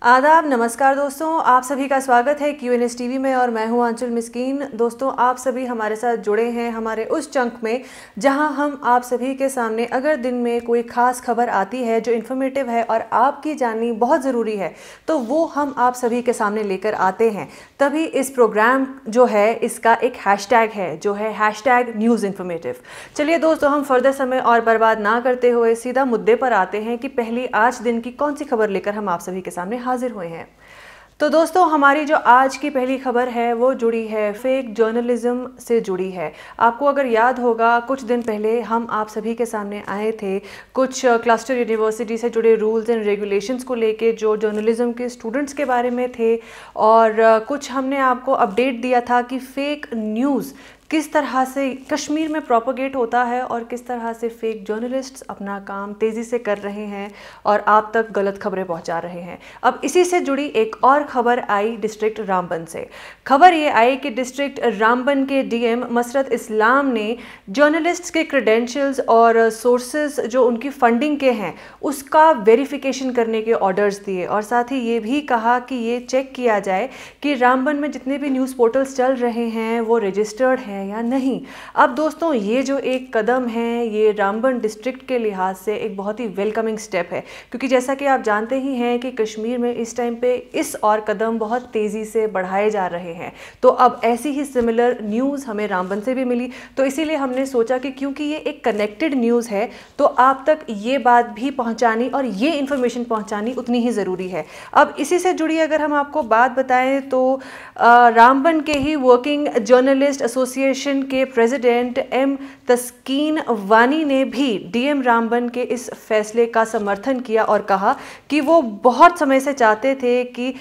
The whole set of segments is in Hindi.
आदाब, नमस्कार दोस्तों, आप सभी का स्वागत है QNS टीवी में और मैं हूं आंचल मिस्कीन। दोस्तों, आप सभी हमारे साथ जुड़े हैं हमारे उस चंक में जहां हम आप सभी के सामने अगर दिन में कोई ख़ास खबर आती है जो इन्फॉर्मेटिव है और आपकी जाननी बहुत ज़रूरी है तो वो हम आप सभी के सामने लेकर आते हैं। तभी इस प्रोग्राम जो है इसका एक हैशटैग है जो है #न्यूज़इन्फॉर्मेटिव। चलिए दोस्तों, हम फर्दर समय और बर्बाद ना करते हुए सीधा मुद्दे पर आते हैं कि पहली आज दिन की कौन सी खबर लेकर हम आप सभी के सामने हाजिर हुए हैं। तो दोस्तों, हमारी जो आज की पहली खबर है वो जुड़ी है फेक जर्नलिज्म से जुड़ी है। आपको अगर याद होगा, कुछ दिन पहले हम आप सभी के सामने आए थे कुछ क्लस्टर यूनिवर्सिटी से जुड़े रूल्स एंड रेगुलेशंस को लेके जो जर्नलिज्म के स्टूडेंट्स के बारे में थे, और कुछ हमने आपको अपडेट दिया था कि फेक न्यूज़ किस तरह से कश्मीर में प्रोपोगेट होता है और किस तरह से फेक जर्नलिस्ट्स अपना काम तेज़ी से कर रहे हैं और आप तक गलत खबरें पहुंचा रहे हैं। अब इसी से जुड़ी एक और खबर आई डिस्ट्रिक्ट रामबन से। खबर ये आई कि डिस्ट्रिक्ट रामबन के DM मसरत इस्लाम ने जर्नलिस्ट्स के क्रेडेंशियल्स और सोर्सेज जो उनकी फंडिंग के हैं उसका वेरिफिकेशन करने के ऑर्डर्स दिए, और साथ ही ये भी कहा कि ये चेक किया जाए कि रामबन में जितने भी न्यूज़ पोर्टल्स चल रहे हैं वो रजिस्टर्ड हैं या नहीं। अब दोस्तों, ये जो एक कदम है ये रामबन डिस्ट्रिक्ट के लिहाज से एक बहुत ही वेलकमिंग स्टेप है, क्योंकि जैसा कि आप जानते ही हैं कि कश्मीर में इस टाइम पे इस और कदम बहुत तेज़ी से बढ़ाए जा रहे हैं। तो अब ऐसी ही सिमिलर न्यूज़ हमें रामबन से भी मिली, तो इसीलिए हमने सोचा कि क्योंकि ये एक कनेक्टेड न्यूज़ है तो आप तक ये बात भी पहुँचानी और ये इन्फॉर्मेशन पहुँचानी उतनी ही ज़रूरी है। अब इसी से जुड़ी अगर हम आपको बात बताएं तो रामबन के ही वर्किंग जर्नलिस्ट एसोसिएशन के प्रेसिडेंट M तस्कीन वानी ने भी DM रामबन के इस फैसले का समर्थन किया और कहा कि वो बहुत समय से चाहते थे कि,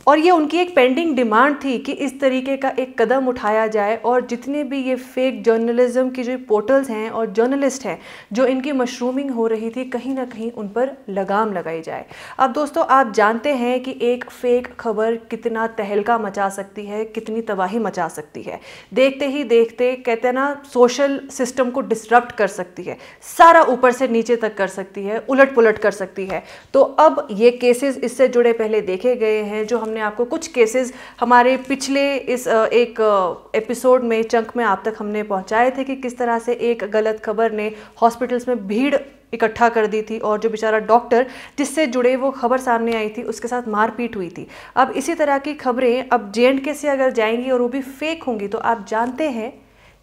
और ये उनकी एक पेंडिंग डिमांड थी कि इस तरीके का एक कदम उठाया जाए और जितने भी ये फेक जर्नलिज्म की जो पोर्टल्स हैं और जर्नलिस्ट हैं जो इनकी मशरूमिंग हो रही थी कहीं ना कहीं उन पर लगाम लगाई जाए। अब दोस्तों, आप जानते हैं कि एक फेक खबर कितना तहलका मचा सकती है, कितनी तबाही मचा सकती है। देखते ही देखते कहते हैं ना, सोशल सिस्टम को डिसरप्ट कर सकती है, सारा ऊपर से नीचे तक कर सकती है, उलट पुलट कर सकती है। तो अब ये केसेस इससे जुड़े पहले देखे गए हैं, जो हमने आपको कुछ केसेस हमारे पिछले इस एक एपिसोड में चंक में आप तक हमने पहुंचाए थे कि किस तरह से एक गलत खबर ने हॉस्पिटल्स में भीड़ इकट्ठा कर दी थी और जो बेचारा डॉक्टर जिससे जुड़े वो खबर सामने आई थी उसके साथ मारपीट हुई थी। अब इसी तरह की खबरें अब J&K से अगर जाएंगी और वो भी फेक होंगी, तो आप जानते हैं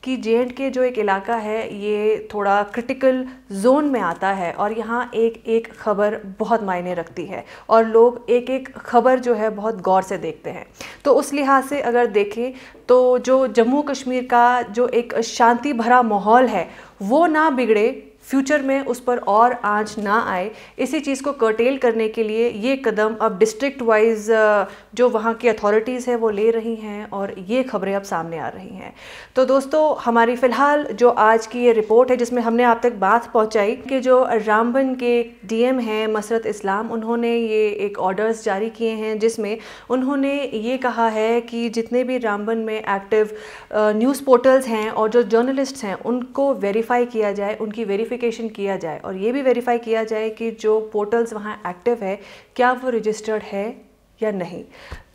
कि J&K जो एक इलाका है ये थोड़ा क्रिटिकल जोन में आता है और यहाँ एक एक खबर बहुत मायने रखती है और लोग एक एक खबर जो है बहुत गौर से देखते हैं। तो उस लिहाज से अगर देखें तो जो जम्मू कश्मीर का जो एक शांति भरा माहौल है वो ना बिगड़े, फ्यूचर में उस पर और आंच ना आए, इसी चीज़ को कर्टेल करने के लिए ये कदम अब डिस्ट्रिक्ट वाइज जो वहाँ की अथॉरिटीज़ है वो ले रही हैं और ये खबरें अब सामने आ रही हैं। तो दोस्तों, हमारी फ़िलहाल जो आज की ये रिपोर्ट है जिसमें हमने आप तक बात पहुँचाई कि जो रामबन के DM हैं मसरत इस्लाम, उन्होंने ये एक ऑर्डर्स जारी किए हैं जिसमें उन्होंने ये कहा है कि जितने भी रामबन में एक्टिव न्यूज़ पोर्टल्स हैं और जो जर्नलिस्ट्स हैं उनको वेरीफाई किया जाए, उनकी वेरीफिकेशन किया जाए और ये भी वेरीफाई किया जाए कि जो पोर्टल्स वहाँ एक्टिव है क्या वो रजिस्टर्ड है या नहीं।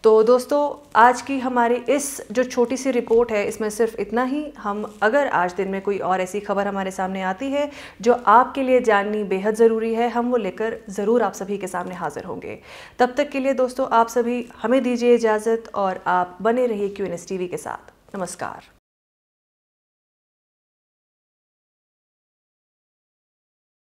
तो दोस्तों, आज की हमारी इस जो छोटी सी रिपोर्ट है इसमें सिर्फ इतना ही। हम अगर आज दिन में कोई और ऐसी खबर हमारे सामने आती है जो आपके लिए जाननी बेहद ज़रूरी है, हम वो लेकर ज़रूर आप सभी के सामने हाजिर होंगे। तब तक के लिए दोस्तों, आप सभी हमें दीजिए इजाज़त और आप बने रहिए QNS टीवी के साथ। नमस्कार।